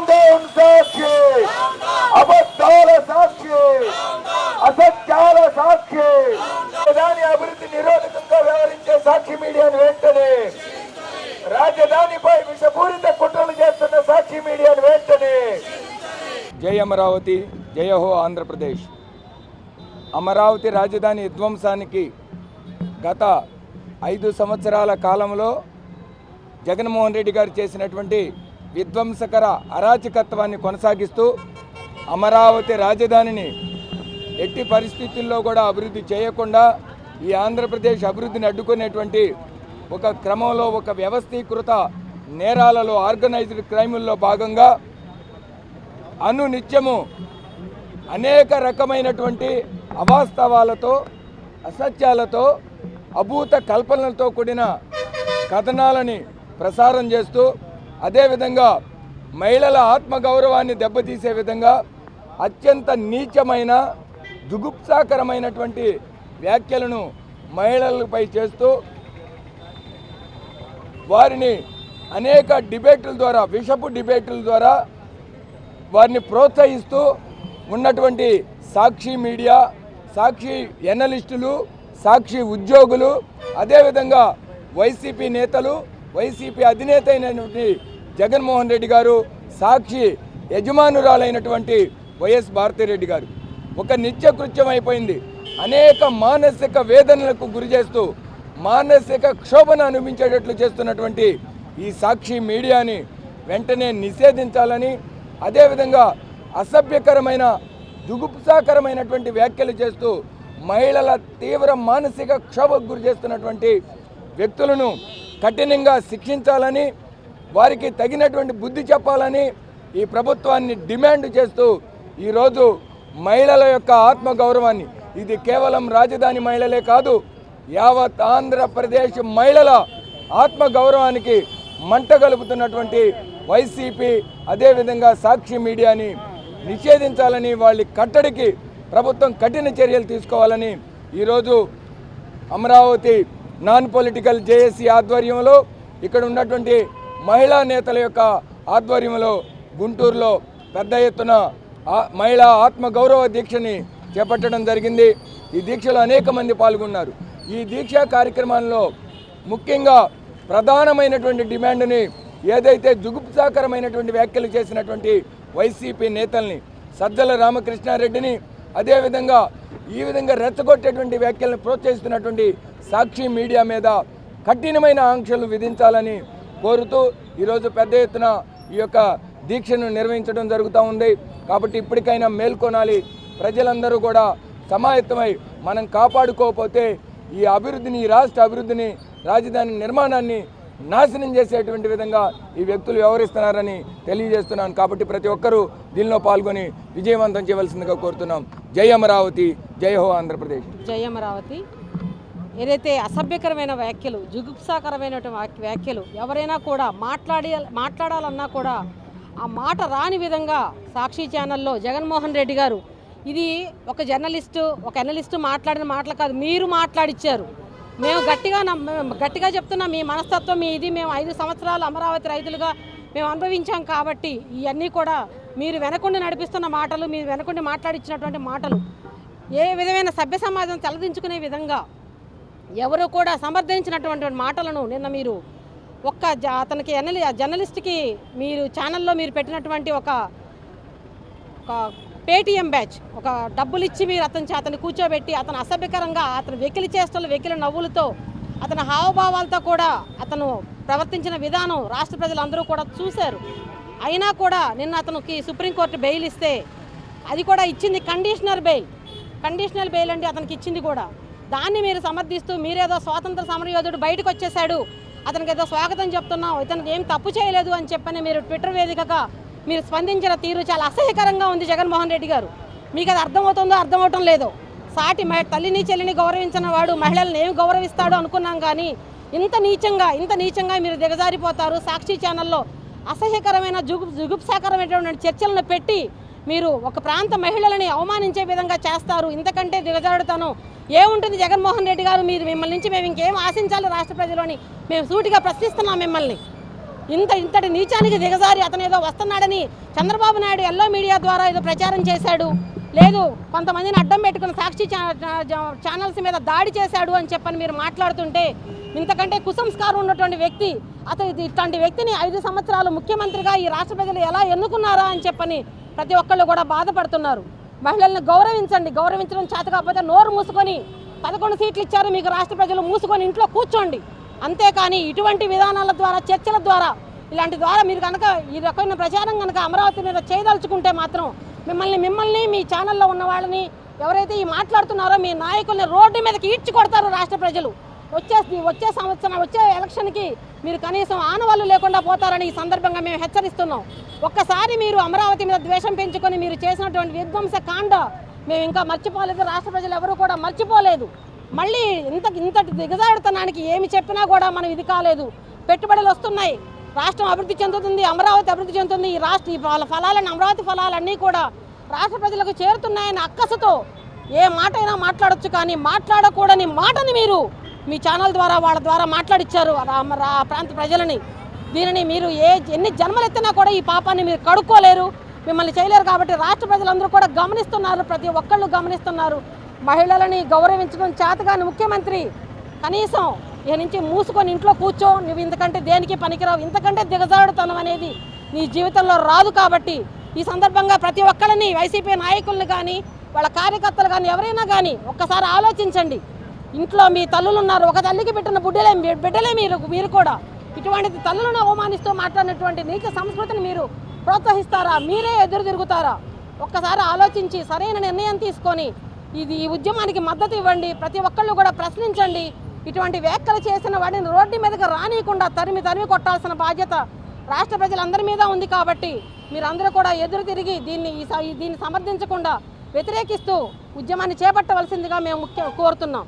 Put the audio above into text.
Down సాక్షి, అబద్ధాల సాక్షి, అసత్యాల సాక్షి, రాజధాని అభివృద్ధి నిరోధకంగా వ్యవహరించే సాక్షి మీడియాను వెంటనే, రాజధానిపై విషపూరిత కుట్రలు చేస్తున్న సాక్షి మీడియాను వెంటనే. జై అమరావతి, జయ హో ఆంధ్రప్రదేశ్. అమరావతి రాజధాని విధ్వంసానికి గత 5 సంవత్సరాల కాలంలో జగన్మోహన్ రెడ్డి గారు చేసినటువంటి విధ్వంసకర అరాచకత్వాన్ని కొనసాగిస్తూ అమరావతి రాజధానిని ఎట్టి పరిస్థితుల్లో కూడా అభివృద్ధి చేయకుండా ఈ ఆంధ్రప్రదేశ్ అభివృద్ధిని అడ్డుకునేటువంటి ఒక క్రమంలో ఒక వ్యవస్థీకృత నేరాలలో ఆర్గనైజ్డ్ క్రైముల్లో భాగంగా అనునిత్యము అనేక రకమైనటువంటి అవాస్తవాలతో, అసత్యాలతో, అభూత కల్పనలతో కూడిన కథనాలని ప్రసారం చేస్తూ అదేవిధంగా మహిళల ఆత్మగౌరవాన్ని దెబ్బతీసే విధంగా అత్యంత నీచమైన జుగుప్సాకరమైనటువంటి వ్యాఖ్యలను మహిళలపై చేస్తూ వారిని అనేక డిబేట్ల ద్వారా, విషపు డిబేట్ల ద్వారా వారిని ప్రోత్సహిస్తూ ఉన్నటువంటి సాక్షి మీడియా, సాక్షి ఎనలిస్టులు, సాక్షి ఉద్యోగులు, అదేవిధంగా వైసీపీ నేతలు, వైసీపీ అధినేత అయినటువంటి జగన్మోహన్ రెడ్డి గారు, సాక్షి యజమానురాలైనటువంటి వైఎస్ భారతిరెడ్డి గారు ఒక నిత్యకృత్యం అయిపోయింది. అనేక మానసిక వేదనలకు గురి చేస్తూ మానసిక క్షోభను అనుభవించేటట్లు చేస్తున్నటువంటి ఈ సాక్షి మీడియాని వెంటనే నిషేధించాలని, అదేవిధంగా అసభ్యకరమైన జుగుప్సాకరమైనటువంటి వ్యాఖ్యలు చేస్తూ మహిళల తీవ్ర మానసిక క్షోభకు గురి చేస్తున్నటువంటి వ్యక్తులను కఠినంగా శిక్షించాలని, వారికి తగినటువంటి బుద్ధి చెప్పాలని ఈ ప్రభుత్వాన్ని డిమాండ్ చేస్తూ ఈరోజు మహిళల యొక్క ఆత్మగౌరవాన్ని, ఇది కేవలం రాజధాని మహిళలే కాదు, యావత్ ఆంధ్రప్రదేశ్ మహిళల ఆత్మగౌరవానికి మంట గలుపుతున్నటువంటి వైసీపీ అదేవిధంగా సాక్షి మీడియాని నిషేధించాలని, వాళ్ళ కట్టడికి ప్రభుత్వం కఠిన చర్యలు తీసుకోవాలని ఈరోజు అమరావతి నాన్ పొలిటికల్ జేఏసీ ఆధ్వర్యంలో, ఇక్కడ ఉన్నటువంటి మహిళా నేతల యొక్క ఆధ్వర్యంలో గుంటూరులో పెద్ద ఎత్తున మహిళా ఆత్మగౌరవ దీక్షని చేపట్టడం జరిగింది. ఈ దీక్షలో అనేక మంది పాల్గొన్నారు. ఈ దీక్షా కార్యక్రమంలో ముఖ్యంగా ప్రధానమైనటువంటి డిమాండ్ని, ఏదైతే జుగుప్సాకరమైనటువంటి వ్యాఖ్యలు చేసినటువంటి వైసీపీ నేతల్ని, సజ్జల రామకృష్ణారెడ్డిని, అదేవిధంగా ఈ విధంగా రెచ్చగొట్టేటువంటి వ్యాఖ్యలను ప్రోత్సహిస్తున్నటువంటి సాక్షి మీడియా మీద కఠినమైన ఆంక్షలు విధించాలని కోరుతూ ఈరోజు పెద్ద ఎత్తున ఈ యొక్క దీక్షను నిర్వహించడం జరుగుతూ ఉంది. కాబట్టి ఇప్పటికైనా మేల్కొనాలి. ప్రజలందరూ కూడా సమాయత్తమై మనం కాపాడుకోకపోతే ఈ అభివృద్ధిని, ఈ రాష్ట్ర అభివృద్ధిని, రాజధాని నిర్మాణాన్ని నాశనం చేసేటువంటి విధంగా ఈ వ్యక్తులు వ్యవహరిస్తున్నారని తెలియజేస్తున్నాను. కాబట్టి ప్రతి ఒక్కరూ దీనిలో పాల్గొని విజయవంతం చేయవలసిందిగా కోరుతున్నాం. జై అమరావతి, జై హో ఆంధ్రప్రదేశ్. జై అమరావతి. ఏదైతే అసభ్యకరమైన వ్యాఖ్యలు, జుగుప్సాకరమైన వ్యాఖ్యలు ఎవరైనా కూడా మాట్లాడాలన్నా కూడా ఆ మాట రాని విధంగా సాక్షి ఛానల్లో జగన్మోహన్ రెడ్డి గారు, ఇది ఒక జర్నలిస్టు, ఒక అనలిస్టు మాట్లాడిన మాటలు కాదు, మీరు మాట్లాడిచ్చారు. మేము గట్టిగా చెప్తున్నాం, మీ మనస్తత్వం మీ ఇది మేము 5 సంవత్సరాలు అమరావతి రైతులుగా మేము అనుభవించాం. కాబట్టి ఇవన్నీ కూడా మీరు వెనకుండి నడిపిస్తున్న మాటలు, మీరు వెనకుండి మాట్లాడిచ్చినటువంటి మాటలు ఏ విధమైన సభ్య సమాజం తలదించుకునే విధంగా ఎవరు కూడా సమర్థించినటువంటి మాటలను నిన్న మీరు అతనికి జర్నలిస్ట్కి మీరు ఛానల్లో మీరు పెట్టినటువంటి ఒక పేటీఎం బ్యాచ్, ఒక డబ్బులు ఇచ్చి మీరు అతన్ని కూర్చోబెట్టి అతను అసభ్యకరంగా అతను వెకిలి చేష్టలు, వెకిలి నవ్వులతో, అతని హావభావాలతో కూడా అతను ప్రవర్తించిన విధానం రాష్ట్ర ప్రజలందరూ కూడా చూశారు. అయినా కూడా నిన్న అతనికి సుప్రీంకోర్టు బెయిల్ ఇస్తే అది కూడా ఇచ్చింది కండిషనల్ బెయిల్ అండి అతనికి ఇచ్చింది కూడా. దాన్ని మీరు సమర్థిస్తూ మీరేదో స్వాతంత్ర సమరయోధుడు బయటకు వచ్చేసాడు, అతనికి ఏదో స్వాగతం చెప్తున్నాం, ఇతనికి ఏం తప్పు చేయలేదు అని చెప్పని మీరు ట్విట్టర్ వేదికగా మీరు స్పందించిన తీరు చాలా అసహ్యకరంగా ఉంది. జగన్మోహన్ రెడ్డి గారు, మీకు అది అర్థమవుతుందో అర్థమవటం లేదో. సాటి తల్లిని చెల్లిని గౌరవించిన వాడు మహిళలను ఏమి గౌరవిస్తాడో అనుకున్నాం, కానీ ఇంత నీచంగా మీరు దిగజారిపోతారు. సాక్షి ఛానల్లో అసహ్యకరమైన జుగుప్సాకరమైనటువంటి చర్చలను పెట్టి మీరు ఒక ప్రాంత మహిళలని అవమానించే విధంగా చేస్తారు. ఇంతకంటే దిగజారుతాను ఏముంటుంది జగన్మోహన్ రెడ్డి గారు? మిమ్మల్ని నుంచి మేము ఇంకేం ఆశించాలి రాష్ట్ర ప్రజలని మేము సూటిగా ప్రశ్నిస్తున్నాం మిమ్మల్ని. ఇంతటి నీచానికి దిగజారి అతను ఏదో వస్తున్నాడని చంద్రబాబు నాయుడు ఎల్లో మీడియా ద్వారా ఏదో ప్రచారం చేశాడు, లేదు కొంతమందిని అడ్డం పెట్టుకుని సాక్షి ఛానల్స్ మీద దాడి చేశాడు అని చెప్పని మీరు మాట్లాడుతుంటే, ఇంతకంటే కుసంస్కారం ఉన్నటువంటి వ్యక్తి అతను ఇట్లాంటి వ్యక్తిని 5 సంవత్సరాలు ముఖ్యమంత్రిగా ఈ రాష్ట్ర ప్రజలు ఎలా ఎన్నుకున్నారా అని చెప్పని ప్రతి ఒక్కళ్ళు కూడా బాధపడుతున్నారు. మహిళలను గౌరవించండి, గౌరవించడం చేత కాకపోతే నోరు మూసుకొని 11 సీట్లు ఇచ్చారు మీకు రాష్ట్ర ప్రజలు, మూసుకొని ఇంట్లో కూర్చోండి. అంతేకాని ఇటువంటి విధానాల ద్వారా, చర్చల ద్వారా, ఇలాంటి ద్వారా మీరు కనుక ఈ రకమైన ప్రచారం కనుక అమరావతి మీద చేయదలుచుకుంటే మాత్రం మిమ్మల్ని మీ ఛానల్లో ఉన్న వాళ్ళని ఎవరైతే ఈ మాట్లాడుతున్నారో మీ నాయకుల్ని రోడ్డు మీదకి ఈడ్చి కొడతారు రాష్ట్ర ప్రజలు. వచ్చే సంవత్సరం వచ్చే ఎలక్షన్కి మీరు కనీసం ఆనవాళ్ళు లేకుండా పోతారని ఈ సందర్భంగా మేము హెచ్చరిస్తున్నాం. ఒక్కసారి మీరు అమరావతి మీద ద్వేషం పెంచుకొని మీరు చేసినటువంటి విధ్వంస కాండ మేము ఇంకా మర్చిపోలేదు, రాష్ట్ర ప్రజలు ఎవరు కూడా మర్చిపోలేదు. మళ్ళీ ఇంతటి దిగజారుతనానికి ఏమి చెప్పినా కూడా మనం ఇది కాలేదు. పెట్టుబడులు వస్తున్నాయి, రాష్ట్రం అభివృద్ధి చెందుతుంది, అమరావతి అభివృద్ధి చెందుతుంది. ఈ ఫలాలను, అమరావతి ఫలాలన్నీ కూడా రాష్ట్ర ప్రజలకు చేరుతున్నాయని అక్కసుతో ఏ మాట అయినా మాట్లాడొచ్చు, కానీ మాట్లాడకూడని మాటని మీరు మీ ఛానల్ ద్వారా వాళ్ళ ద్వారా మాట్లాడిచ్చారు ఆ ప్రాంత ప్రజలని. దీనిని మీరు ఎన్ని జన్మలు ఎత్తినా కూడా ఈ పాపాన్ని మీరు కడుక్కోలేరు, మిమ్మల్ని చేయలేరు. కాబట్టి రాష్ట్ర ప్రజలందరూ కూడా గమనిస్తున్నారు, ప్రతి ఒక్కళ్ళు గమనిస్తున్నారు. మహిళలని గౌరవించడం చేతగాని ముఖ్యమంత్రి కనీసం ఈ నుంచి మూసుకొని ఇంట్లో కూర్చో, నువ్వు ఇంతకంటే దేనికి పనికిరావు, ఇంతకంటే దిగజారుడుతనం అనేది నీ జీవితంలో రాదు. కాబట్టి ఈ సందర్భంగా ప్రతి ఒక్కరిని, వైసీపీ నాయకుల్ని కానీ వాళ్ళ కార్యకర్తలు కానీ ఎవరైనా కానీ ఒక్కసారి ఆలోచించండి. ఇంట్లో మీ తల్లులు ఉన్నారు, ఒక తల్లికి పెట్టిన బిడ్డలే మీరు కూడా ఇటువంటి తల్లులను అవమానిస్తూ మాట్లాడినటువంటి నీచ సంస్కృతిని మీరు ప్రోత్సహిస్తారా, మీరే ఎదురు తిరుగుతారా? ఒక్కసారి ఆలోచించి సరైన నిర్ణయం తీసుకొని ఈ ఉద్యమానికి మద్దతు ఇవ్వండి. ప్రతి ఒక్కళ్ళు కూడా ప్రశ్నించండి. ఇటువంటి వ్యాఖ్యలు చేసిన వాడిని రోడ్డు మీదకి రానియకుండా తరిమి కొట్టాల్సిన బాధ్యత రాష్ట్ర ప్రజలందరి మీద ఉంది. కాబట్టి మీరందరూ కూడా ఎదురు తిరిగి దీన్ని సమర్థించకుండా వ్యతిరేకిస్తూ ఉద్యమాన్ని చేపట్టవలసిందిగా మేము కోరుతున్నాం.